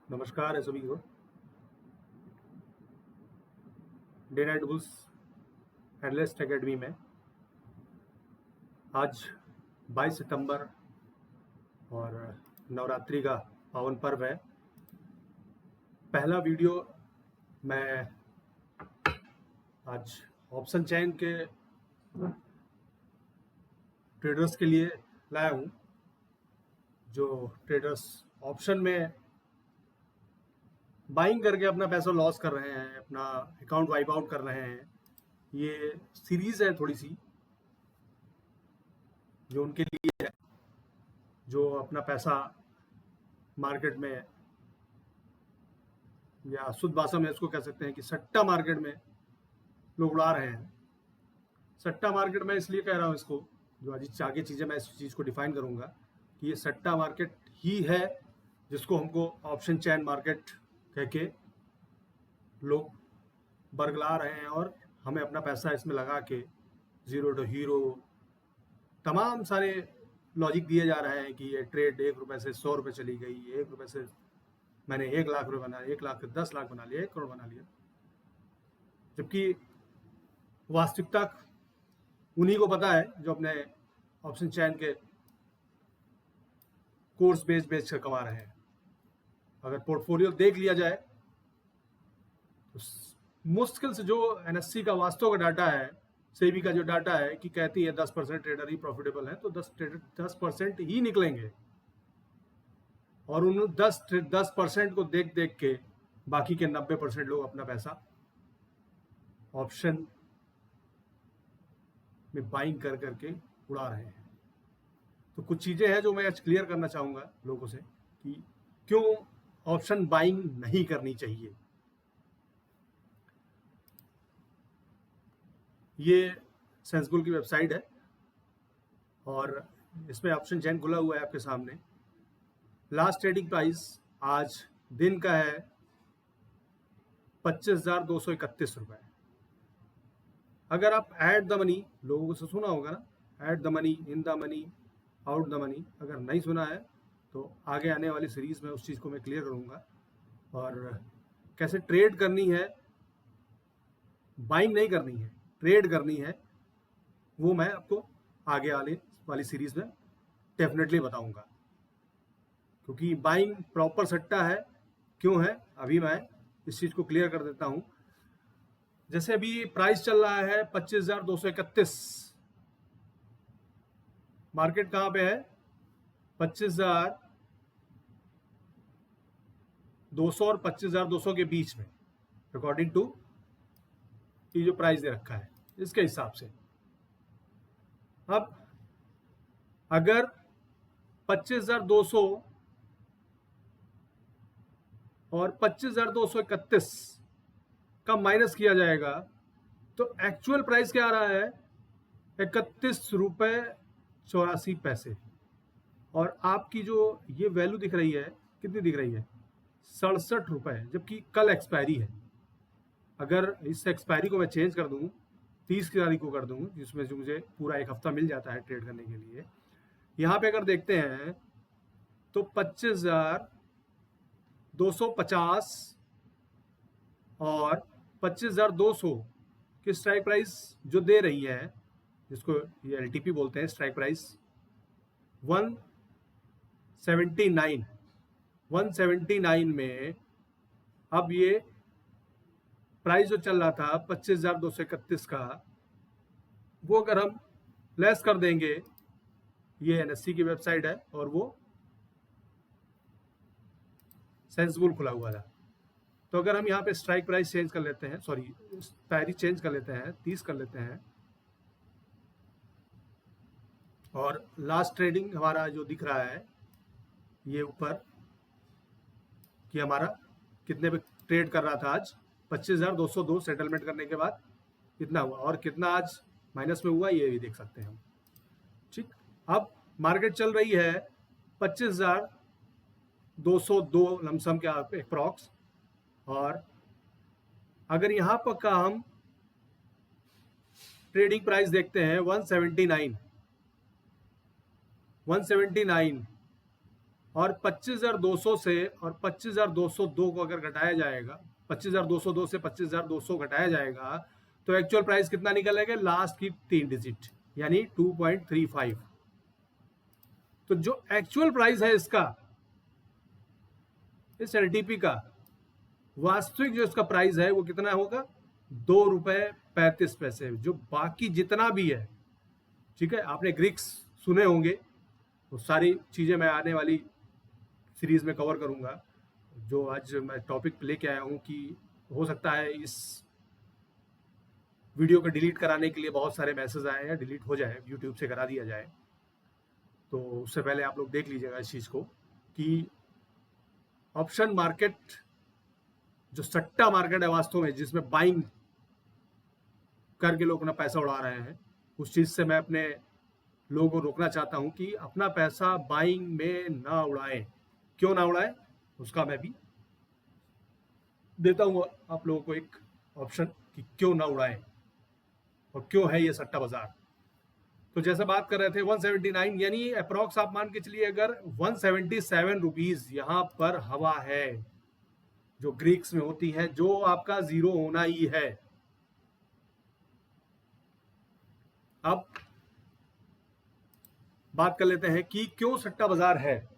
नमस्कार है सभी को। Day night bulls analyst academy में आज 22 सितंबर और नवरात्रि का पावन पर्व है। पहला वीडियो मैं आज ऑप्शन चेन के ट्रेडर्स के लिए लाया हूँ, जो ट्रेडर्स ऑप्शन में बाइंग करके अपना पैसा लॉस कर रहे हैं, अपना अकाउंट वाइप आउट कर रहे हैं। ये सीरीज है थोड़ी सी जो उनके लिए है, जो अपना पैसा मार्केट में या शुद्ध भाषा में इसको कह सकते हैं कि सट्टा मार्केट में लोग उड़ा रहे हैं। सट्टा मार्केट में इसलिए कह रहा हूँ इसको, जो आज आगे चीज़ें मैं इस चीज़ को डिफाइन करूँगा कि ये सट्टा मार्केट ही है जिसको हमको ऑप्शन चैन मार्केट कह के लोग बरगला रहे हैं और हमें अपना पैसा इसमें लगा के ज़ीरो टू हीरो तमाम सारे लॉजिक दिए जा रहे हैं कि ये ट्रेड 1 रुपये से 100 रुपये चली गई, 1 रुपये से मैंने 1 लाख रुपये बना, 1 लाख से 10 लाख बना लिया, 1 करोड़ बना लिया। जबकि वास्तविकता उन्हीं को पता है जो अपने ऑप्शन चैन के कोर्स बेच कर कमा रहे हैं। अगर पोर्टफोलियो देख लिया जाए तो मुश्किल से जो एनएससी का वास्तव का डाटा है, सेबी का जो डाटा है कि कहती है 10% ट्रेडर ही प्रॉफिटेबल है, तो 10% ही निकलेंगे। और उन 10% को देख के बाकी के 90% लोग अपना पैसा ऑप्शन में बाइंग कर करके उड़ा रहे हैं। तो कुछ चीज़ें हैं जो मैं आज क्लियर करना चाहूँगा लोगों से कि क्यों ऑप्शन बाइंग नहीं करनी चाहिए। ये सेंसबुल की वेबसाइट है और इसमें ऑप्शन चैन खुला हुआ है आपके सामने। लास्ट ट्रेडिंग प्राइस आज दिन का है 25,231 रुपये। अगर आप ऐड द मनी, लोगों से सुना होगा ना, add the money, in the money, out the money, अगर नहीं सुना है तो आगे आने वाली सीरीज में उस चीज़ को मैं क्लियर करूँगा। और कैसे ट्रेड करनी है, बाइंग नहीं करनी है, ट्रेड करनी है, वो मैं आपको आगे आने वाली सीरीज में डेफिनेटली बताऊंगा। क्योंकि बाइंग प्रॉपर सट्टा है, क्यों है अभी मैं इस चीज़ को क्लियर कर देता हूं। जैसे अभी प्राइस चल रहा है 25,231, मार्केट कहाँ पे है 25,200 और 25,200 के बीच में, अकॉर्डिंग टू ये जो प्राइस दे रखा है इसके हिसाब से। अब अगर 25,200 और 25,231 का माइनस किया जाएगा तो एक्चुअल प्राइस क्या आ रहा है 31 रुपये 84 पैसे। और आपकी जो ये वैल्यू दिख रही है, कितनी दिख रही है 67 रुपये, जबकि कल एक्सपायरी है। अगर इस एक्सपायरी को मैं चेंज कर दूँ 30 की तारीख को कर दूँ, जिसमें जो मुझे पूरा एक हफ्ता मिल जाता है ट्रेड करने के लिए, यहाँ पे अगर देखते हैं तो 25,250 और 25,200 की स्ट्राइक प्राइस जो दे रही है, जिसको ये एलटीपी बोलते हैं, स्ट्राइक प्राइस 179 में अब ये प्राइस जो चल रहा था 25,231 का, वो अगर हम लेस कर देंगे, ये एनएससी की वेबसाइट है और वो सेंसबुल खुला हुआ था, तो अगर हम यहाँ पे स्ट्राइक प्राइस चेंज कर लेते हैं, सॉरी एक्सपायरी चेंज कर लेते हैं, 30 कर लेते हैं, और लास्ट ट्रेडिंग हमारा जो दिख रहा है ये ऊपर कि हमारा कितने पे ट्रेड कर रहा था आज 25,202 सेटलमेंट करने के बाद कितना हुआ और कितना आज माइनस में हुआ, ये भी देख सकते हैं हम। ठीक, अब मार्केट चल रही है 25,202 लमसम के अप्रॉक्स, और अगर यहाँ पर का हम ट्रेडिंग प्राइस देखते हैं 179 और 25,200 से और 25,202 को अगर घटाया जाएगा, 25,202 से 25,200 घटाया जाएगा तो एक्चुअल प्राइस कितना निकलेगा, लास्ट की 3 डिजिट यानी 2.35। तो जो एक्चुअल प्राइस है इसका, इस एलटीपी का वास्तविक जो इसका प्राइस है वो कितना होगा, 2 रुपए 35 पैसे। जो बाकी जितना भी है, ठीक है, आपने ग्रीक्स सुने होंगे, वो सारी चीजें मैं आने वाली सीरीज में कवर करूंगा। जो आज मैं टॉपिक लेके आया हूं कि हो सकता है इस वीडियो को डिलीट कराने के लिए बहुत सारे मैसेज आए हैं, डिलीट हो जाए, यूट्यूब से करा दिया जाए, तो उससे पहले आप लोग देख लीजिएगा इस चीज़ को कि ऑप्शन मार्केट जो सट्टा मार्केट है वास्तव में, जिसमें बाइंग करके लोग अपना पैसा उड़ा रहे हैं, उस चीज़ से मैं अपने लोगों को रोकना चाहता हूं कि अपना पैसा बाइंग में ना उड़ाएं। क्यों ना उड़ाएं, उसका मैं भी देता हूं आप लोगों को एक ऑप्शन कि क्यों ना उड़ाएं और क्यों है ये सट्टा बाजार। तो जैसे बात कर रहे थे 179, यानी अप्रॉक्स आप मान के चलिए अगर 177 रुपीज यहां पर हवा है जो ग्रीक्स में होती है, जो आपका जीरो होना ही है। अब बात कर लेते हैं कि क्यों सट्टा बाजार है।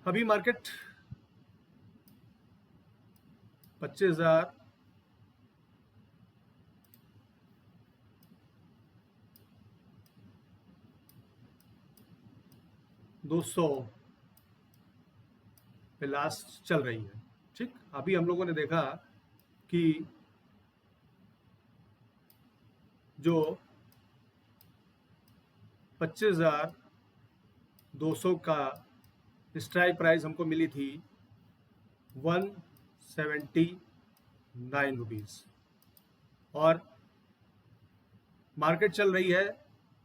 अभी मार्केट 25,200 पे लास्ट चल रही है। ठीक, अभी हम लोगों ने देखा कि जो 25,200 का स्ट्राइक प्राइस हमको मिली थी 179 रुपीज, और मार्केट चल रही है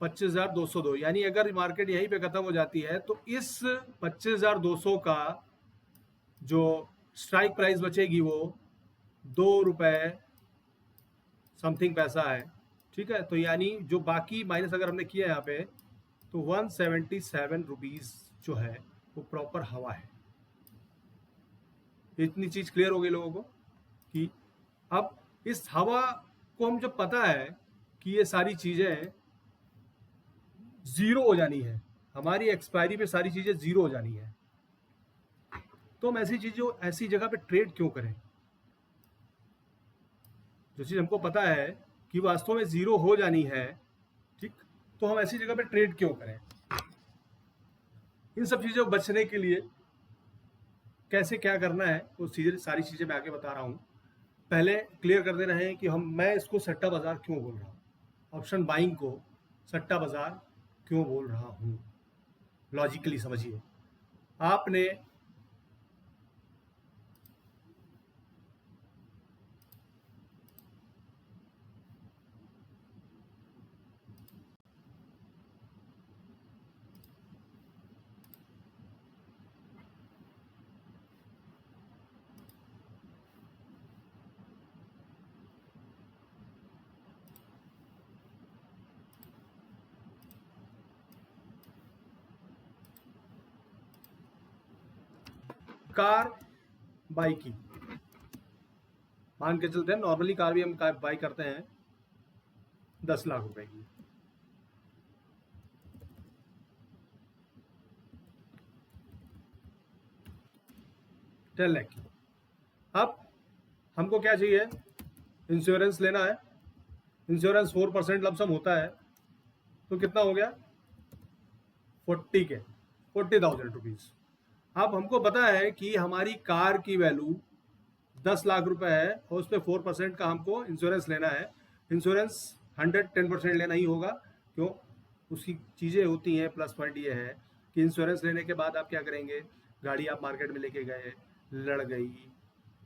25,202, यानी अगर मार्केट यहीं पे खत्म हो जाती है तो इस 25,200 का जो स्ट्राइक प्राइस बचेगी वो 2 रुपए समथिंग पैसा है। ठीक है, तो यानी जो बाकी माइनस अगर हमने किया यहाँ पे तो 177 रुपीज जो है वो प्रॉपर हवा है। इतनी चीज क्लियर हो गई लोगों को कि अब इस हवा को हम जब पता है कि ये सारी चीजें जीरो हो जानी है, हमारी एक्सपायरी पे सारी चीजें जीरो हो जानी है, तो हम ऐसी चीजों ऐसी जगह पे ट्रेड क्यों करें। जो चीज हमको पता है कि वास्तव में जीरो हो जानी है, ठीक, तो हम ऐसी जगह पे ट्रेड क्यों करें। इन सब चीजों बचने के लिए कैसे क्या करना है वो सारी चीजें मैं आगे बता रहा हूं। पहले क्लियर कर दे रहे हैं कि मैं इसको सट्टा बाजार क्यों बोल रहा हूं, ऑप्शन बाइंग को सट्टा बाजार क्यों बोल रहा हूं। लॉजिकली समझिए, आपने कार बाई की, मान के चलते हैं नॉर्मली कार भी हम बाई करते हैं 10 लाख रुपए की, टेन लाख की। अब हमको क्या चाहिए, इंश्योरेंस लेना है। इंश्योरेंस 4% लमसम होता है, तो कितना हो गया 40,000 रुपीज। अब हमको पता है कि हमारी कार की वैल्यू 10 लाख रुपए है और उस पर 4% का हमको इंश्योरेंस लेना है। इंश्योरेंस 110% लेना ही होगा, क्यों, उसकी चीज़ें होती हैं। प्लस पॉइंट ये है कि इंश्योरेंस लेने के बाद आप क्या करेंगे, गाड़ी आप मार्केट में लेके गए, लड़ गई,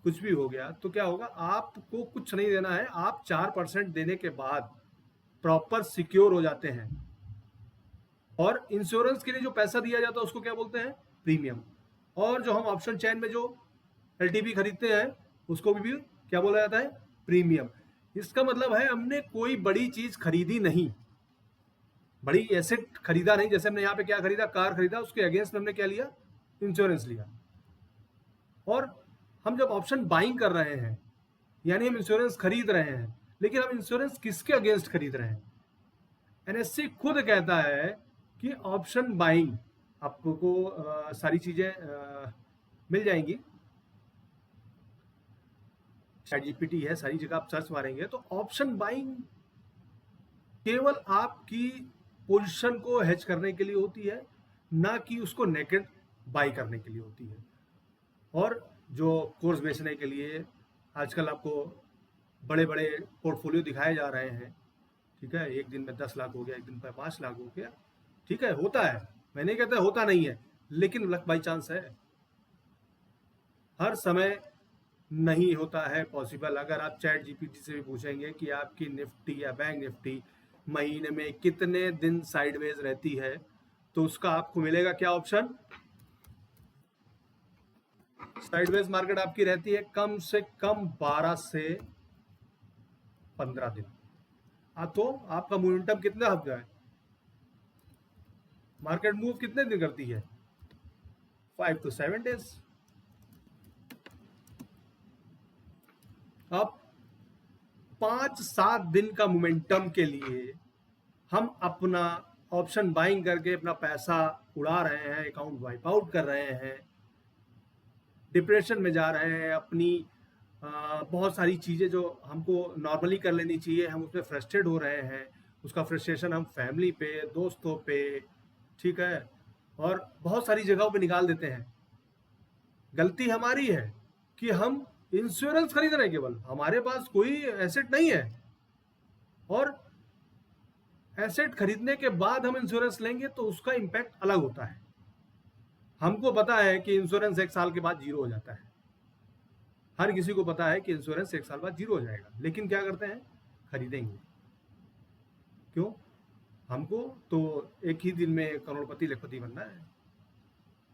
कुछ भी हो गया, तो क्या होगा, आपको कुछ नहीं देना है, आप 4% देने के बाद प्रॉपर सिक्योर हो जाते हैं। और इंश्योरेंस के लिए जो पैसा दिया जाता है उसको क्या बोलते हैं, प्रीमियम। और जो हम ऑप्शन चैन में जो एलटीवी खरीदते हैं उसको भी क्या बोला जाता है, प्रीमियम। इसका मतलब है हमने कोई बड़ी चीज खरीदी नहीं, बड़ी एसेट खरीदा नहीं। जैसे हमने यहाँ पे क्या खरीदा, कार खरीदा, उसके अगेंस्ट हमने क्या लिया, इंश्योरेंस लिया। और हम जब ऑप्शन बाइंग कर रहे हैं, यानी हम इंश्योरेंस खरीद रहे हैं, लेकिन हम इंश्योरेंस किसके अगेंस्ट खरीद रहे हैं। एनएससी खुद कहता है कि ऑप्शन बाइंग, आपको सारी चीजें मिल जाएंगी, चैट जीपीटी है, सारी जगह आप सर्च मारेंगे तो ऑप्शन बाइंग केवल आपकी पोजीशन को हेज करने के लिए होती है, ना कि उसको नेकेड बाई करने के लिए होती है। और जो कोर्स बेचने के लिए आजकल आपको बड़े बड़े पोर्टफोलियो दिखाए जा रहे हैं, ठीक है, एक दिन में 10 लाख हो गया, एक दिन में 5 लाख हो गया, ठीक है, होता है, मैं नहीं कहता होता नहीं है, लेकिन लक बाई चांस है, हर समय नहीं होता है पॉसिबल। अगर आप चैट जीपीटी से भी पूछेंगे कि आपकी निफ्टी या बैंक निफ्टी महीने में कितने दिन साइडवेज रहती है, तो उसका आपको मिलेगा क्या ऑप्शन, साइडवेज मार्केट आपकी रहती है कम से कम 12 से 15 दिन। तो आपका मोमेंटम कितना हफ्ता है, मार्केट मूव कितने दिन करती है, 5 to 7 days। अब 5-7 दिन का मोमेंटम के लिए हम अपना ऑप्शन बाइंग करके अपना पैसा उड़ा रहे हैं, अकाउंट वाइप आउट कर रहे हैं, डिप्रेशन में जा रहे हैं, अपनी बहुत सारी चीज़ें जो हमको नॉर्मली कर लेनी चाहिए हम उसमें फ्रस्ट्रेट हो रहे हैं, उसका फ्रस्ट्रेशन हम फैमिली पे, दोस्तों पे, ठीक है, और बहुत सारी जगहों पे निकाल देते हैं। गलती हमारी है कि हम इंश्योरेंस खरीद रहे हैं, केवल हमारे पास कोई एसेट नहीं है, और एसेट खरीदने के बाद हम इंश्योरेंस लेंगे तो उसका इम्पैक्ट अलग होता है। हमको पता है कि इंश्योरेंस 1 साल के बाद जीरो हो जाता है, हर किसी को पता है कि इंश्योरेंस 1 साल बाद जीरो हो जाएगा, लेकिन क्या करते हैं, खरीदेंगे। क्यों, हमको तो एक ही दिन में करोड़पति लखपति बनना है,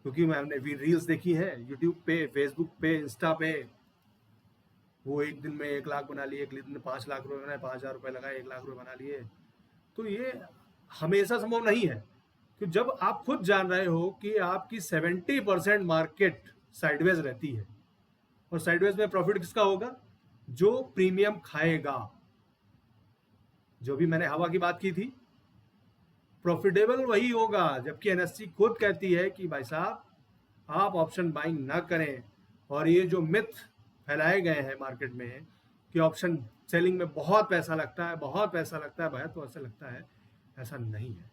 क्योंकि हमने भी रील्स देखी है यूट्यूब पे, फेसबुक पे, इंस्टा पे, वो एक दिन में 1 लाख बना लिए, एक दिन में 5 लाख रुपए बनाए, 5,000 रुपए लगाए, 1 लाख रुपए बना लिए। तो ये हमेशा संभव नहीं है, कि जब आप खुद जान रहे हो कि आपकी 70% मार्केट साइडवेज रहती है, और साइडवेज में प्रॉफिट किसका होगा, जो प्रीमियम खाएगा। जो भी मैंने हवा की बात की थी, प्रॉफिटेबल वही होगा, जबकि एनएससी खुद कहती है कि भाई साहब आप ऑप्शन बाइंग ना करें। और ये जो मिथ फैलाए गए हैं मार्केट में कि ऑप्शन सेलिंग में बहुत पैसा लगता है, बहुत पैसा लगता है, भाई तो ऐसा लगता है, ऐसा नहीं है।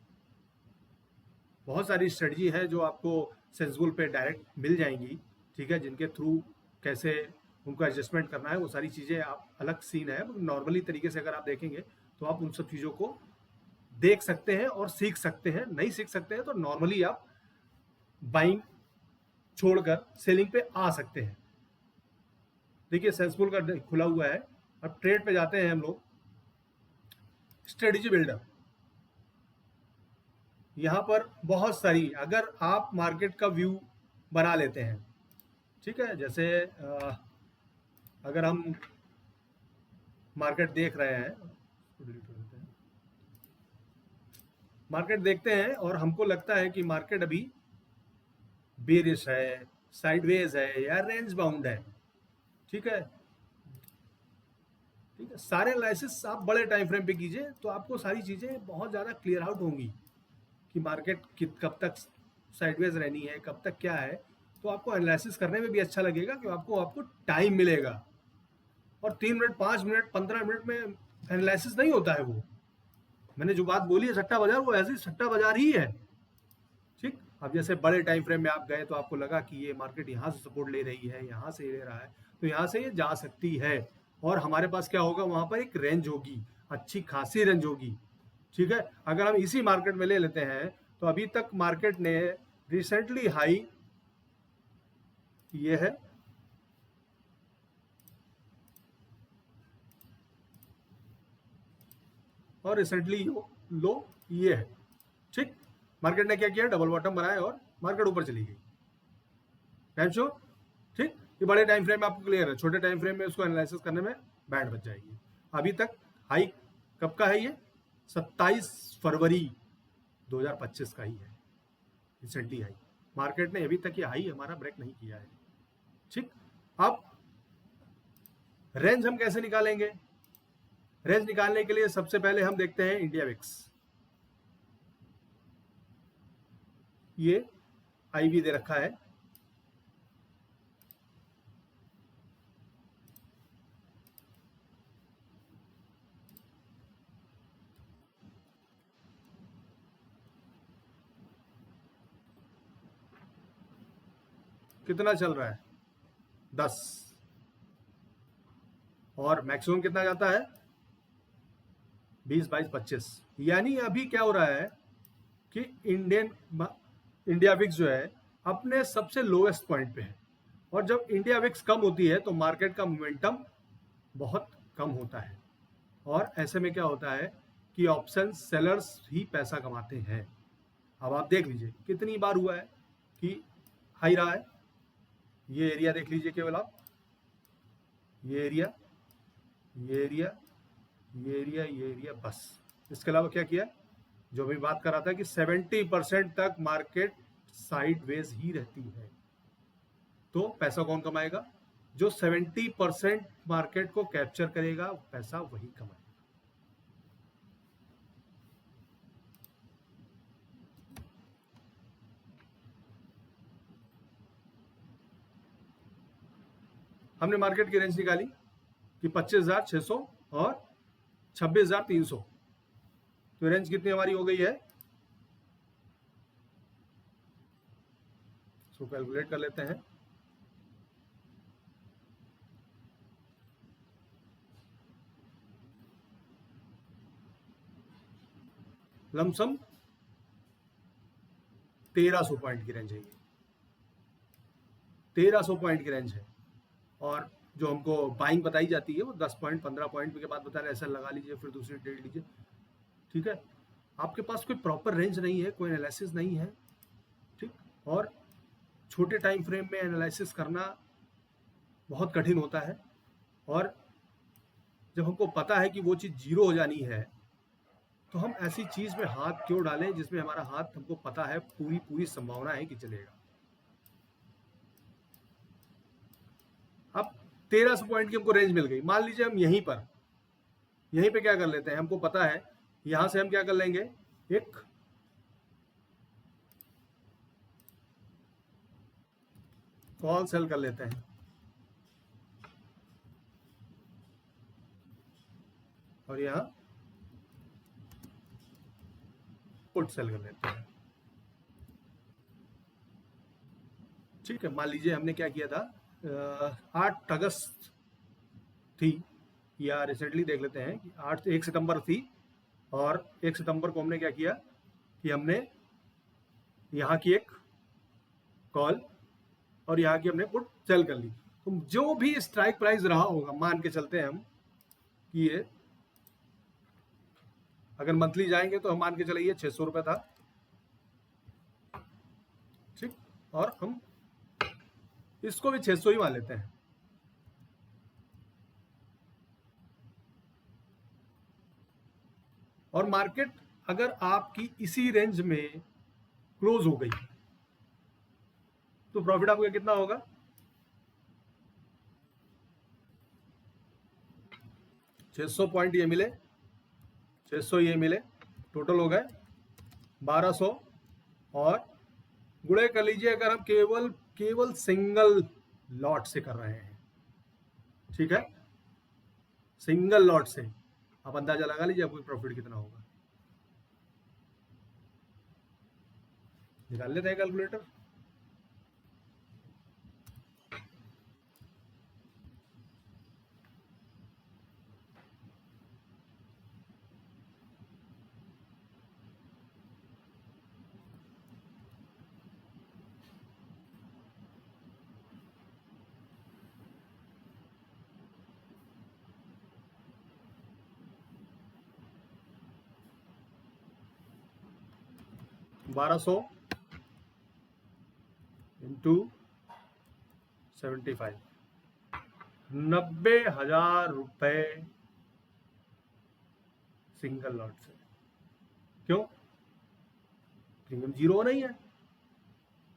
बहुत सारी स्ट्रेटजी है जो आपको सेंसबुल पे डायरेक्ट मिल जाएंगी, ठीक है, जिनके थ्रू कैसे उनको एडजस्टमेंट करना है, वो सारी चीज़ें आप अलग सीन है। नॉर्मली तरीके से अगर आप देखेंगे तो आप उन सब चीज़ों को देख सकते हैं और सीख सकते हैं। नहीं सीख सकते हैं तो नॉर्मली आप बाइंग छोड़कर सेलिंग पे आ सकते हैं। देखिए सेंसबुल का खुला हुआ है, अब ट्रेड पे जाते हैं हम लोग। स्ट्रेटजी बिल्डर, यहाँ पर बहुत सारी, अगर आप मार्केट का व्यू बना लेते हैं, ठीक है, जैसे अगर हम मार्केट देख रहे हैं, मार्केट देखते हैं और हमको लगता है कि मार्केट अभी बेरिश है, साइडवेज है, या रेंज बाउंड है, ठीक है, ठीक है, सारे एनालिसिस आप बड़े टाइम फ्रेम पे कीजिए तो आपको सारी चीज़ें बहुत ज़्यादा क्लियर आउट होंगी कि मार्केट कब तक साइडवेज रहनी है, कब तक क्या है। तो आपको एनालिसिस करने में भी अच्छा लगेगा कि आपको टाइम मिलेगा। और 3 मिनट, 5 मिनट, 15 मिनट में एनालिसिस नहीं होता है। वो मैंने जो बात बोली है सट्टा बाजार, वो ऐसी सट्टा बाजार ही है, ठीक। अब जैसे बड़े टाइम फ्रेम में आप गए तो आपको लगा कि ये मार्केट यहाँ से सपोर्ट ले रही है, यहाँ से ले रहा है, तो यहाँ से ये जा सकती है, और हमारे पास क्या होगा, वहाँ पर एक रेंज होगी, अच्छी खासी रेंज होगी, ठीक है, अगर हम इसी मार्केट में ले लेते हैं तो अभी तक मार्केट ने रिसेंटली हाई ये है, और रिसेंटली लो ये है। ठीक, मार्केट ने क्या किया, डबल बॉटम बनाया और मार्केट ऊपर चली गई। टाइम शो, ठीक, ये बड़े टाइम फ्रेम में आपको क्लियर है, छोटे टाइम फ्रेम में उसको एनालिसिस करने में बैंड बच जाएगी। अभी तक हाई कब का है, ये 27 फरवरी 2025 का ही है, रिसेंटली हाई। मार्केट ने अभी तक ये हाई हमारा ब्रेक नहीं किया है। ठीक, अब रेंज हम कैसे निकालेंगे? रेंज निकालने के लिए सबसे पहले हम देखते हैं इंडिया विक्स। ये आईवी दे रखा है, कितना चल रहा है 10, और मैक्सिमम कितना जाता है 20, 22, 25। यानी अभी क्या हो रहा है कि इंडिया विक्स जो है अपने सबसे लोएस्ट पॉइंट पे है, और जब इंडिया विक्स कम होती है तो मार्केट का मोमेंटम बहुत कम होता है, और ऐसे में क्या होता है कि ऑप्शन सेलर्स ही पैसा कमाते हैं। अब आप देख लीजिए कितनी बार हुआ है कि हाई रहा है, ये एरिया देख लीजिए केवल आप, ये एरिया, ये एरिया, ये एरिया, ये एरिया, बस। इसके अलावा क्या किया, जो भी बात कर रहा था कि 70% तक मार्केट साइडवेज ही रहती है। तो पैसा कौन कमाएगा? जो 70% मार्केट को कैप्चर करेगा पैसा वही कमाएगा। हमने मार्केट की रेंज निकाली कि 25,600 और 26,300, तो रेंज कितनी हमारी हो गई है, इसको कैलकुलेट कर लेते हैं। लमसम 1300 पॉइंट की रेंज है, ये 1300 पॉइंट की रेंज है, और जो हमको बाइंग बताई जाती है वो 10 पॉइंट 15 पॉइंट के बाद बता रहे ऐसा लगा लीजिए फिर दूसरी ट्रेड लीजिए। ठीक है, आपके पास कोई प्रॉपर रेंज नहीं है, कोई एनालिसिस नहीं है। ठीक, और छोटे टाइम फ्रेम में एनालिसिस करना बहुत कठिन होता है, और जब हमको पता है कि वो चीज़ जीरो हो जानी है तो हम ऐसी चीज़ में हाथ क्यों डालें जिसमें हमारा हाथ हमको पता है पूरी पूरी संभावना है कि चलेगा। अब 1300 पॉइंट की हमको रेंज मिल गई, मान लीजिए हम यहीं पे क्या कर लेते हैं, हमको पता है यहां से हम क्या कर लेंगे, एक कॉल सेल कर लेते हैं, और यहां पुट सेल कर लेते हैं। ठीक है, मान लीजिए हमने क्या किया था, 8 अगस्त थी, या रिसेंटली देख लेते हैं कि 1 सितंबर थी, और 1 सितंबर को हमने क्या किया कि हमने यहाँ की एक कॉल और यहाँ की हमने पुट सेल कर ली। तो जो भी स्ट्राइक प्राइस रहा होगा, मान के चलते हैं हम कि ये अगर मंथली जाएंगे तो हम मान के चले ये 600 रुपये था। ठीक, और हम इसको भी 600 ही मान लेते हैं। और मार्केट अगर आपकी इसी रेंज में क्लोज हो गई तो प्रॉफिट आपका कितना होगा, 600 पॉइंट ये मिले, 600 ये मिले, टोटल हो गए 1200, और गुणे कर लीजिए अगर हम केवल सिंगल लॉट से कर रहे हैं। ठीक है, सिंगल लॉट से आप अंदाजा लगा लीजिए आपको प्रॉफिट कितना होगा, निकाल लेते हैं कैलकुलेटर। 1200 इंटू 75, 90,000 रुपए सिंगल लॉट से। क्यों? प्रीमियम जीरो नहीं है।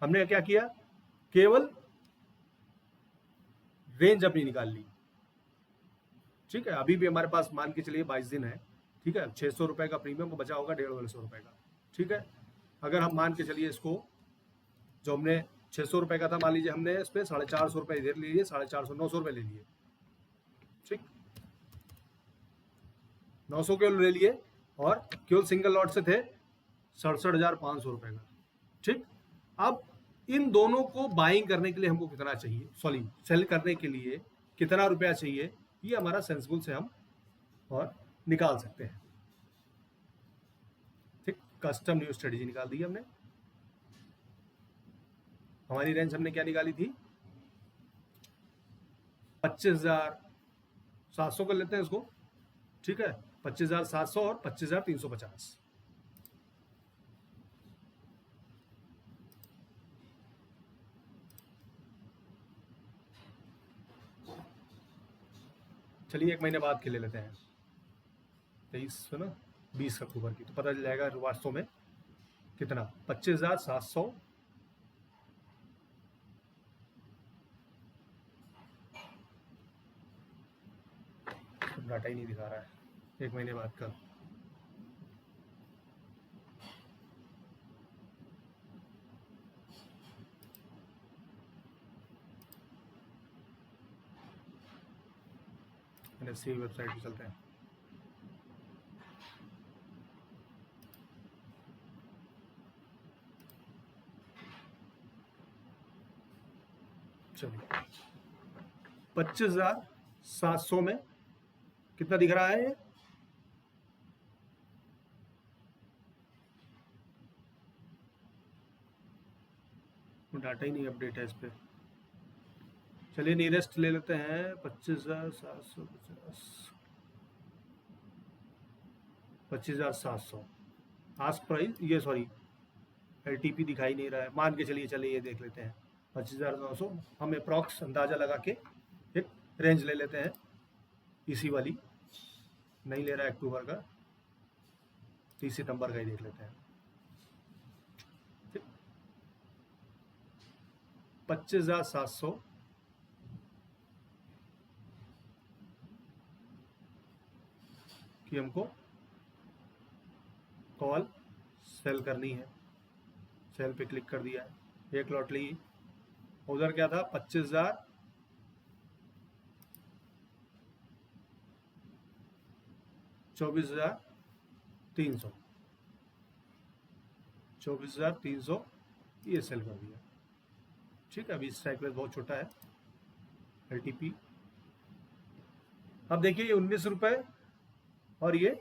हमने क्या किया, केवल रेंज अपनी निकाल ली। ठीक है, अभी भी हमारे पास मान के चलिए 22 दिन है। ठीक है, 600 रुपए का प्रीमियम को बचा होगा 150 रुपए का। ठीक है, अगर हम मान के चलिए इसको, जो हमने 600 रुपए का था, मान लीजिए हमने इस पर 450 रुपए इधर ले लिए, 450 900 रुपए ले लिए। ठीक, 900 केवल ले लिए और केवल सिंगल लॉट से थे 67,500 रुपए का। ठीक, अब इन दोनों को बाइंग करने के लिए हमको कितना चाहिए, सॉरी सेल करने के लिए कितना रुपया चाहिए, ये हमारा सेंसिबल से हम और निकाल सकते हैं। ठीक, कस्टम न्यू स्ट्रेटेजी निकाल दी हमने। हमारी रेंज हमने क्या निकाली थी, 25,700 कर लेते हैं इसको। ठीक है, 25,700 और 25,350। चलिए 1 महीने बाद के ले लेते हैं, 23 है ना, 20 अक्टूबर की, तो पता चल जाएगा वास्तव में कितना, 25,700 डाटा ही नहीं दिखा रहा है 1 महीने बाद का। एनएफसी वेबसाइट पे चलते हैं। चलिए 25,700 में कितना दिख रहा है, डाटा ही नहीं अपडेट है इस पे। चलिए नियरेस्ट ले लेते हैं, 25,750, 25,700 आस्क प्राइस, ये सॉरी एलटीपी दिखाई नहीं रहा है, मान के चलिए ये देख लेते हैं 25,900। हम अप्रॉक्स अंदाजा लगा के एक रेंज ले लेते हैं, इसी वाली नहीं ले रहा है अक्टूबर का, 30 सितंबर का ही देख लेते हैं। 25,700 की हमको कॉल सेल करनी है। सेल पे क्लिक कर दिया है, एक लॉट ली। उधर क्या था, 25,000, 24,300, 24,300 ये सेल कर दिया। ठीक है, अभी स्ट्राइक प्राइस बहुत छोटा है एलटीपी। अब देखिए ये 19 रुपए और ये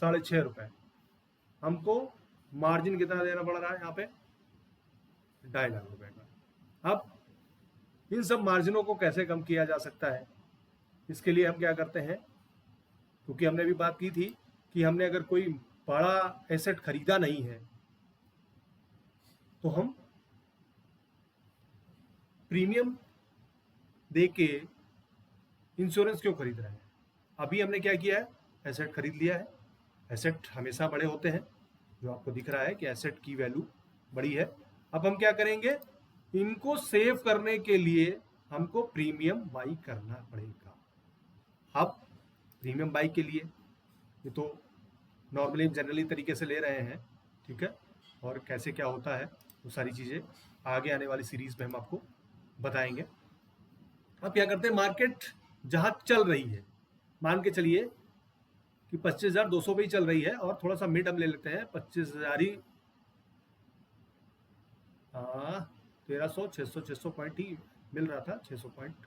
6.5 रुपए, हमको मार्जिन कितना देना पड़ रहा है यहाँ पे, 2.5 लाख रुपए का। अब इन सब मार्जिनों को कैसे कम किया जा सकता है, इसके लिए हम क्या करते हैं, क्योंकि हमने भी बात की थी कि हमने अगर कोई बड़ा एसेट खरीदा नहीं है तो हम प्रीमियम दे के इंश्योरेंस क्यों खरीद रहे हैं। अभी हमने क्या किया है, एसेट खरीद लिया है। एसेट हमेशा बड़े होते हैं, जो आपको दिख रहा है कि एसेट की वैल्यू बड़ी है। अब हम क्या करेंगे, इनको सेव करने के लिए हमको प्रीमियम बाई करना पड़ेगा। अब प्रीमियम बाई के लिए ये तो नॉर्मली जनरली तरीके से ले रहे हैं, ठीक है, और कैसे क्या होता है वो सारी चीज़ें आगे आने वाली सीरीज में हम आपको बताएंगे। अब क्या करते हैं, मार्केट जहाँ चल रही है, मान के चलिए कि 25,200 पे ही चल रही है, और थोड़ा सा मिड हम ले लेते हैं, 25,000 ही, 1300 600 पॉइंट ही मिल रहा था, 600 पॉइंट,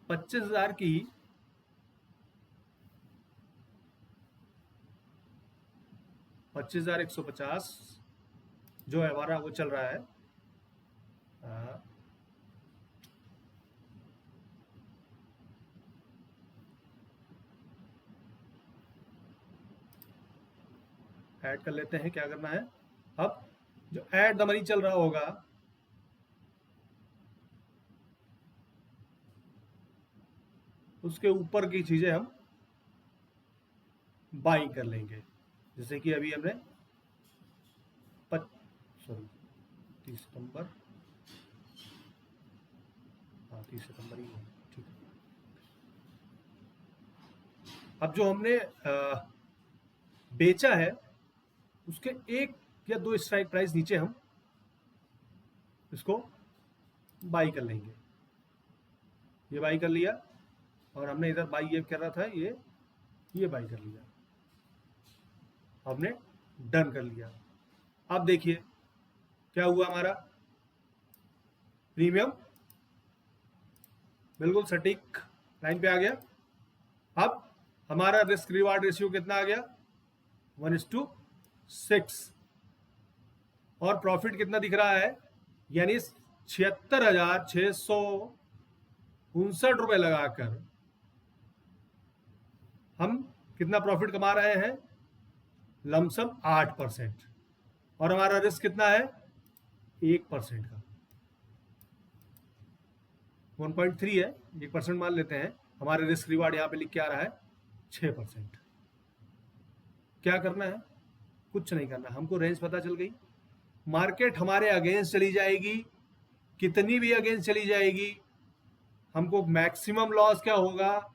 25,000 की 25,150 जो है हमारा वो चल रहा है, ऐड कर लेते हैं। क्या करना है, अब जो ऐड द मनी चल रहा होगा उसके ऊपर की चीजें हम बाइंग कर लेंगे। जैसे कि अभी हमने 30 सितंबर, हाँ 30 सितंबर ही है, ठीक है। अब जो हमने बेचा है उसके 1 या 2 स्ट्राइक प्राइस नीचे हम इसको बाई कर लेंगे। ये बाई कर लिया और हमने इधर बाई ये कर रहा था, ये बाई कर लिया, हमने डन कर लिया। अब देखिए क्या हुआ, हमारा प्रीमियम बिल्कुल सटीक लाइन पे आ गया। अब हमारा रिस्क रिवार्ड रेशियो कितना आ गया, 1:6, और प्रॉफिट कितना दिख रहा है, यानी 76,659 रुपए लगाकर हम कितना प्रॉफिट कमा रहे हैं, लमसम 8%, और हमारा रिस्क कितना है, 1% का, 1.3 है, 1% मान लेते हैं। हमारे रिस्क रिवार्ड यहाँ पे लिख के आ रहा है 6%। क्या करना है, कुछ नहीं करना, हमको रेंज पता चल गई। मार्केट हमारे अगेंस्ट चली जाएगी, कितनी भी अगेंस्ट चली जाएगी, हमको मैक्सिमम लॉस क्या होगा,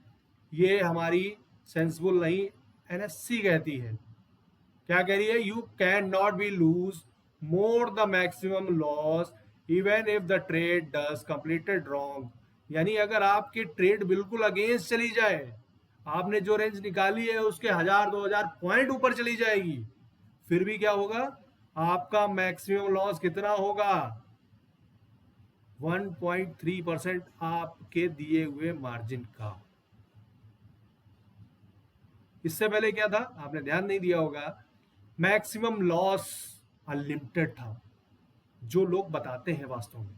ये हमारी सेंसिबल नहीं एनएससी कहती है। क्या कह रही है, you can not be loose more the maximum loss even if the trade does completed wrong. यानी अगर आपकी ट्रेड बिल्कुल अगेंस्ट चली जाए, आपने जो रेंज निकाली है उसके 1000-2000 पॉइंट ऊपर चली जाएगी, फिर भी क्या होगा, आपका मैक्सिमम लॉस कितना होगा, 1.3% आपके दिए हुए मार्जिन का। इससे पहले क्या था, आपने ध्यान नहीं दिया होगा, मैक्सिमम लॉस अनलिमिटेड था, जो लोग बताते हैं वास्तव में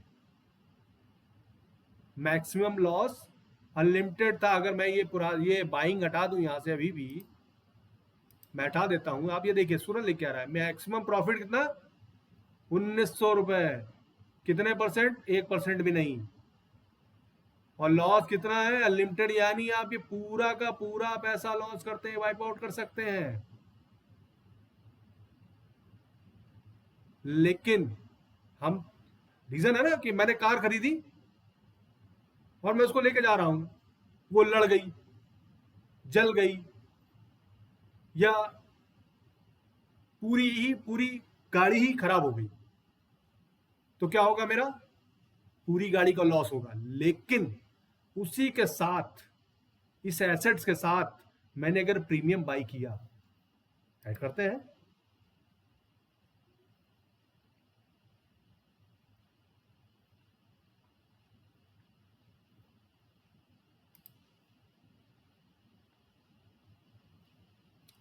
मैक्सिमम लॉस अनलिमिटेड था। अगर मैं ये बाइंग हटा दूं यहां से, अभी भी मैं हटा देता हूं, आप ये देखिए सूरज लिख क्या रहा है, मैक्सिमम प्रॉफिट कितना, 1900 रुपए, कितने परसेंट, 1% भी नहीं, और लॉस कितना है, अनलिमिटेड, यानी आप ये पूरा का पूरा पैसा लॉस करते हैं, वाइप आउट कर सकते हैं। लेकिन हम, रीजन है ना कि मैंने कार खरीदी और मैं उसको लेके जा रहा हूं, वो लड़ गई, जल गई, या पूरी गाड़ी ही खराब हो गई, तो क्या होगा, मेरा पूरी गाड़ी का लॉस होगा। लेकिन उसी के साथ, इस एसेट्स के साथ मैंने अगर प्रीमियम बाई किया, ऐड करते हैं,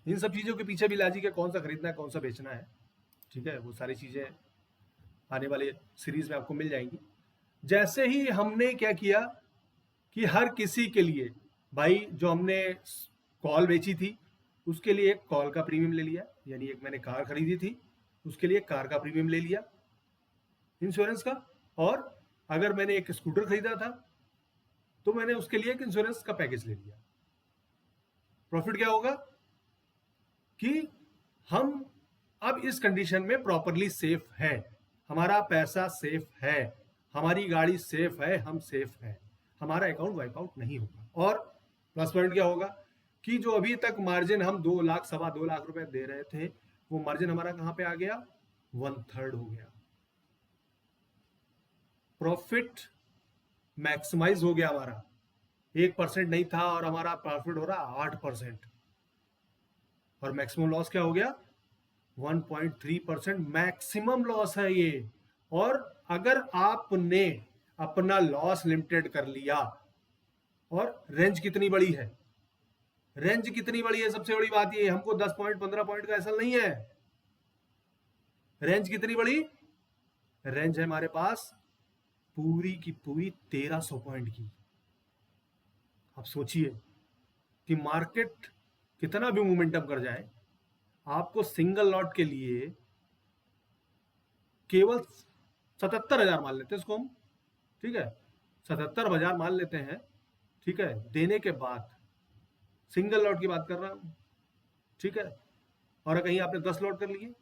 इन सब चीजों के पीछे भी लॉजिक है, कौन सा खरीदना है कौन सा बेचना है, ठीक है, वो सारी चीजें आने वाले सीरीज में आपको मिल जाएंगी। जैसे ही हमने क्या किया कि हर किसी के लिए, भाई जो हमने कॉल बेची थी उसके लिए एक कॉल का प्रीमियम ले लिया, यानी एक मैंने कार खरीदी थी उसके लिए कार का प्रीमियम ले लिया इंश्योरेंस का, और अगर मैंने एक स्कूटर खरीदा था तो मैंने उसके लिए एक इंश्योरेंस का पैकेज ले लिया। प्रॉफिट क्या होगा कि हम अब इस कंडीशन में प्रॉपरली सेफ है, हमारा पैसा सेफ है, हमारी गाड़ी सेफ है, हम सेफ है, हमारा अकाउंट वाइप आउट नहीं होगा। और प्लस पॉइंट क्या होगा कि जो अभी तक मार्जिन हम 2 लाख 2.25 लाख रुपए दे रहे थे, वो मार्जिन हमारा कहां पे आ गया, 1/3 हो गया। प्रॉफिट मैक्सिमाइज हो गया हमारा, 1% नहीं था और हमारा प्रॉफिट हो रहा 8%, और मैक्सिमम लॉस क्या हो गया, 1.3% मैक्सिमम लॉस है ये। और अगर आपने अपना लॉस लिमिटेड कर लिया, और रेंज कितनी बड़ी है, रेंज कितनी बड़ी है, सबसे बड़ी बात ये, हमको 10 पॉइंट 15 पॉइंट का ऐसा नहीं है, रेंज कितनी बड़ी, रेंज है हमारे पास पूरी की पूरी 1300 पॉइंट की। आप सोचिए कि मार्केट कितना भी मोमेंटम कर जाए, आपको सिंगल लॉट के लिए केवल 77,000 मान लेते हैं इसको हम, ठीक है, 77,000 मान लेते हैं, ठीक है, देने के बाद सिंगल लॉट की बात कर रहा हूं, ठीक है। और कहीं आपने 10 लॉट कर लिए,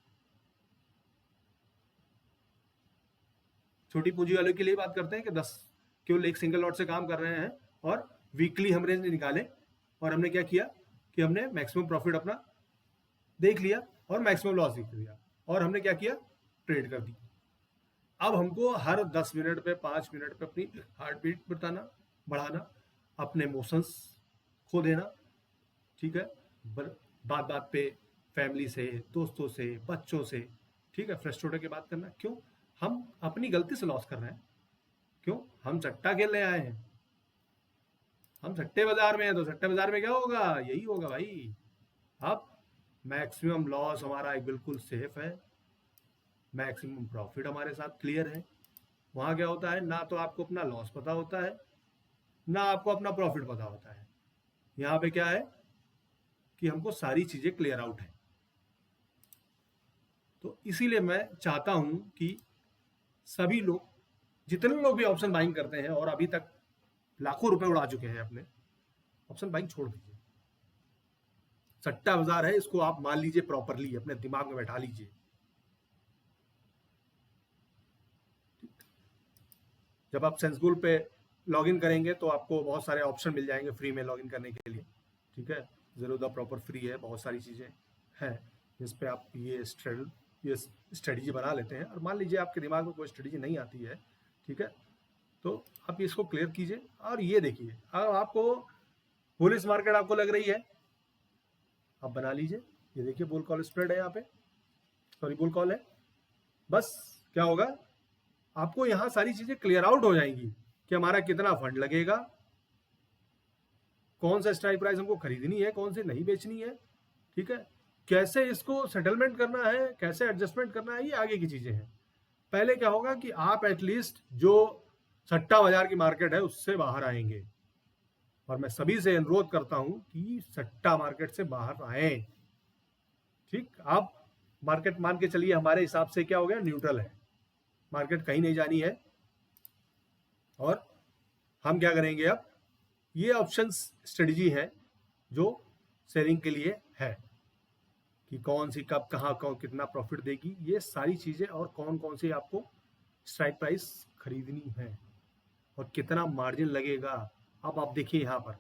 छोटी पूंजी वालों के लिए बात करते हैं कि 10 केवल एक सिंगल लॉट से काम कर रहे हैं और वीकली हम रेंज निकाले और हमने क्या किया कि हमने मैक्सिमम प्रॉफिट अपना देख लिया और मैक्सिमम लॉस देख लिया और हमने क्या किया, ट्रेड कर दी। अब हमको हर 10 मिनट पे 5 मिनट पे अपनी हार्ट बीट बताना, बढ़ाना, अपने इमोशंस खो देना, ठीक है, बात बात पे फैमिली से, दोस्तों से, बच्चों से, ठीक है, फ्रस्ट्रेट के बात करना। क्यों? हम अपनी गलती से लॉस कर रहे हैं। क्यों? हम सट्टा खेलने आए हैं, हम सट्टे बाजार में हैं, तो सट्टे बाजार में क्या होगा, यही होगा भाई। अब मैक्सिमम लॉस हमारा एक बिल्कुल सेफ है, मैक्सिमम प्रॉफिट हमारे साथ क्लियर है। वहां क्या होता है, ना तो आपको अपना लॉस पता होता है, ना आपको अपना प्रॉफिट पता होता है। यहाँ पे क्या है कि हमको सारी चीजें क्लियर आउट है। तो इसीलिए मैं चाहता हूं कि सभी लोग, जितने लोग भी ऑप्शन बाइंग करते हैं और अभी तक लाखों रुपए उड़ा चुके हैं अपने, ऑप्शन बाइंग छोड़ दीजिए। सट्टा बाजार है, इसको आप मान लीजिए प्रॉपरली, अपने दिमाग में बैठा लीजिए। जब आप सेंसबुल पे लॉगिन करेंगे तो आपको बहुत सारे ऑप्शन मिल जाएंगे फ्री में लॉगिन करने के लिए, ठीक है। ज़रूर प्रॉपर फ्री है, बहुत सारी चीज़ें हैं जिस पे आप ये स्ट्रेटजी बना लेते हैं। और मान लीजिए आपके दिमाग में कोई स्ट्रेटजी नहीं आती है, ठीक है, तो आप इसको क्लियर कीजिए और ये देखिए, अब आपको बुलिश मार्केट आपको लग रही है, आप बना लीजिए। ये देखिए बुल कॉल स्प्रेड है यहाँ पे, सॉरी बुल कॉल है। बस क्या होगा, आपको यहाँ सारी चीजें क्लियर आउट हो जाएंगी कि हमारा कितना फंड लगेगा, कौन सा स्ट्राइक प्राइस हमको खरीदनी है, कौन सी नहीं बेचनी है, ठीक है, कैसे इसको सेटलमेंट करना है, कैसे एडजस्टमेंट करना है, ये आगे की चीजें हैं। पहले क्या होगा कि आप एटलीस्ट जो सट्टा बाजार की मार्केट है उससे बाहर आएंगे। और मैं सभी से अनुरोध करता हूं कि सट्टा मार्केट से बाहर आए, ठीक। आप मार्केट मान के चलिए हमारे हिसाब से क्या हो गया, न्यूट्रल है, मार्केट कहीं नहीं जानी है। और हम क्या करेंगे, अब ये ऑप्शन स्ट्रेटजी है जो सेलिंग के लिए है कि कौन सी कब कहाँ कौन कितना प्रॉफिट देगी, ये सारी चीजें, और कौन कौन सी आपको स्ट्राइक प्राइस खरीदनी है और कितना मार्जिन लगेगा। अब आप देखिए यहाँ पर,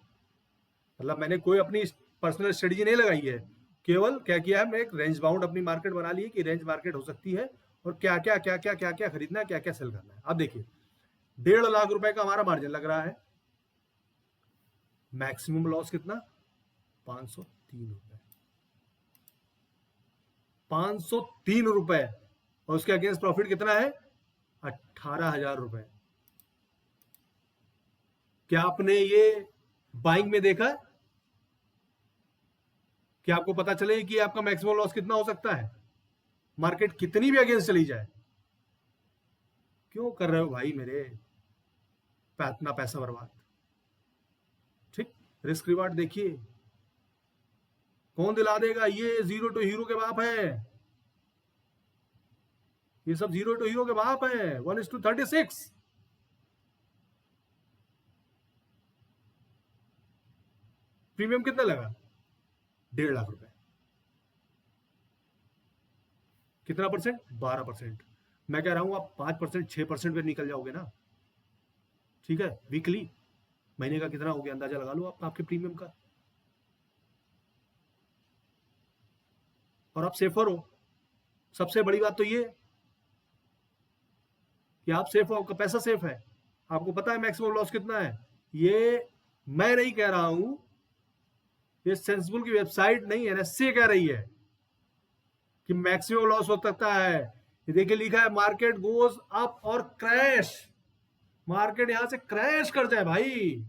मतलब मैंने कोई अपनी पर्सनल स्ट्रेटजी नहीं लगाई है, केवल क्या किया है, मैं एक रेंज बाउंड अपनी मार्केट बना ली है कि रेंज मार्केट हो सकती है और क्या क्या क्या क्या क्या क्या खरीदना है, क्या क्या सेल करना है। अब देखिए 1.5 लाख रुपए का हमारा मार्जिन लग रहा है, मैक्सिमम लॉस कितना, 503 रुपए, 503 रुपए, और उसके अगेंस्ट प्रॉफिट कितना है, 18,000 रुपए। क्या आपने ये बाइंग में देखा, कि आपको पता चले कि आपका मैक्सिमम लॉस कितना हो सकता है, मार्केट कितनी भी अगेंस्ट चली जाए। क्यों कर रहे हो भाई मेरे इतना पैसा बर्बाद, ठीक। रिस्क रिवार्ड देखिए, कौन दिला देगा, ये जीरो टू हीरो के बाप है, ये सब जीरो टू हीरो के बाप है। 1:36, प्रीमियम कितना लगा, 1.5 लाख रुपए, कितना परसेंट, 12%। मैं कह रहा हूं आप 5%, 6% पे निकल जाओगे ना, ठीक है। वीकली, महीने का कितना हो गया, अंदाजा लगा लो आप आपके प्रीमियम का, और आप सेफर हो। सबसे बड़ी बात तो ये कि आप सेफ हो, आपका पैसा सेफ है, आपको पता है मैक्सिमम लॉस कितना है। ये मैं नहीं कह रहा हूं, ये सेंसिबल की वेबसाइट नहीं, एनएससी कह रही है कि मैक्सिमम लॉस हो सकता है। ये देखिए लिखा है, मार्केट गोज अप और क्रैश, मार्केट यहां से क्रैश कर जाए भाई,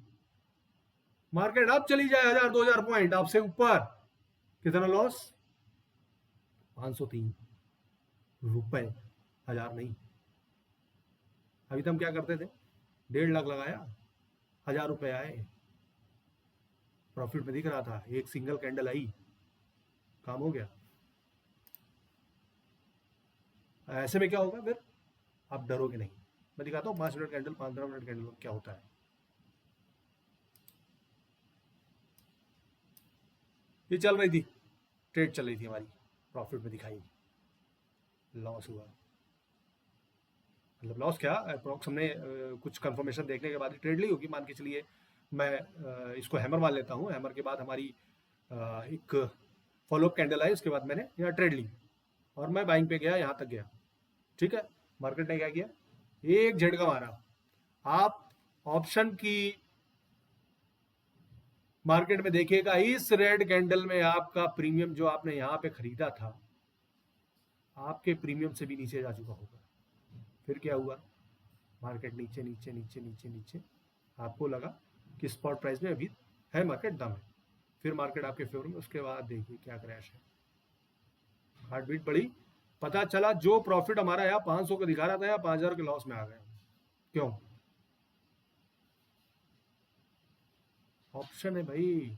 मार्केट अब चली जाए 1,000-2,000 पॉइंट आपसे ऊपर, कितना लॉस, 503 रुपए, 1,000 नहीं। अभी तो हम क्या करते थे, 1.5 लाख लगाया, 1,000 रुपए आए, प्रॉफिट में दिख रहा था, एक सिंगल कैंडल आई, काम हो गया। ऐसे में क्या होगा फिर, आप डरोगे नहीं। मैं दिखाता हूँ 5 मिनट कैंडल, 15 मिनट कैंडल क्या होता है। ये चल रही थी, ट्रेड चल रही थी हमारी, प्रॉफिट में दिखाई, लॉस हुआ। मतलब लॉस क्या, अप्रॉक्स हमने कुछ कंफर्मेशन देखने के बाद ही ट्रेड ली होगी, मान के चलिए मैं इसको हैमर मान लेता हूँ। हैमर के बाद हमारी एक फॉलोअप कैंडल आई, उसके बाद मैंने यहाँ ट्रेड ली और मैं बाइंग पे गया, यहाँ तक गया, ठीक है। मार्केट ने क्या किया, एक झटका मारा। आप ऑप्शन की मार्केट में देखिएगा, इस रेड कैंडल में आपका प्रीमियम जो आपने यहाँ पे खरीदा था, आपके प्रीमियम से भी नीचे जा चुका होगा। फिर क्या हुआ, मार्केट नीचे नीचे नीचे नीचे नीचे, आपको लगा कि स्पॉट प्राइस में अभी है मार्केट दम है, फिर मार्केट आपके फेवर में, उसके बाद देखिए क्या क्रैश है, हार्ट बीट बढ़ी, पता चला जो प्रॉफिट हमारा यहाँ 500 का दिखा रहा था, यहाँ 5000 के लॉस में आ गए। क्यों? ऑप्शन है भाई,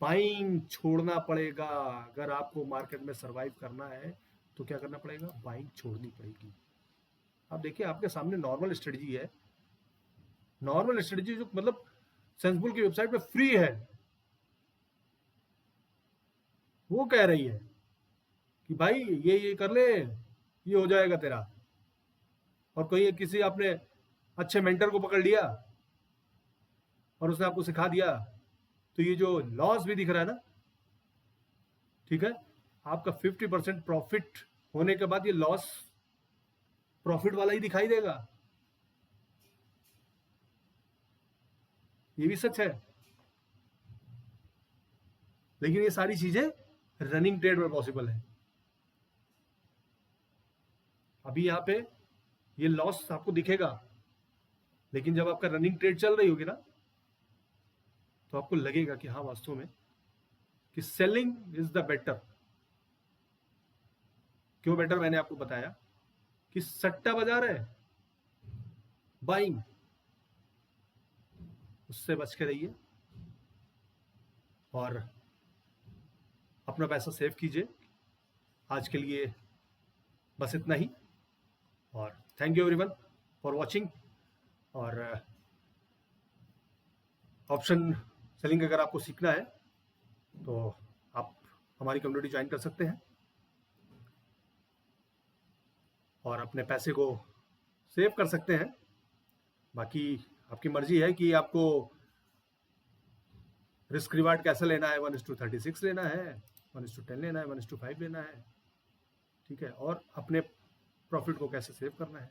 बाइंग छोड़ना पड़ेगा। अगर आपको मार्केट में सरवाइव करना है तो क्या करना पड़ेगा, बाइंग छोड़नी पड़ेगी। अब देखिए आपके सामने नॉर्मल स्ट्रेटजी है, नॉर्मल स्ट्रेटजी जो मतलब सेंसबुल की वेबसाइट पे फ्री है, वो कह रही है कि भाई ये कर ले, ये हो जाएगा तेरा। और कोई किसी आपने अच्छे मेंटर को पकड़ लिया और उसने आपको सिखा दिया, तो ये जो लॉस भी दिख रहा है ना, ठीक है, आपका 50% प्रॉफिट होने के बाद ये लॉस प्रॉफिट वाला ही दिखाई देगा। ये भी सच है, लेकिन ये सारी चीजें रनिंग ट्रेड में पॉसिबल है। अभी यहाँ पे ये लॉस आपको दिखेगा, लेकिन जब आपका रनिंग ट्रेड चल रही होगी ना, तो आपको लगेगा कि हाँ वास्तव में कि सेलिंग इज द बेटर। क्यों बेटर, मैंने आपको बताया कि सट्टा बाजार है, बाइंग, उससे बच के रहिए और अपना पैसा सेव कीजिए। आज के लिए बस इतना ही, और thank you everyone for watching. और ऑप्शन सेलिंग अगर आपको सीखना है तो आप हमारी कम्युनिटी ज्वाइन कर सकते हैं और अपने पैसे को सेव कर सकते हैं। बाकी आपकी मर्जी है कि आपको रिस्क रिवार्ड कैसे लेना है, 1:36 लेना है, 1:10 लेना है, 1:5 लेना है, ठीक है, और अपने प्रॉफिट को कैसे सेव करना है।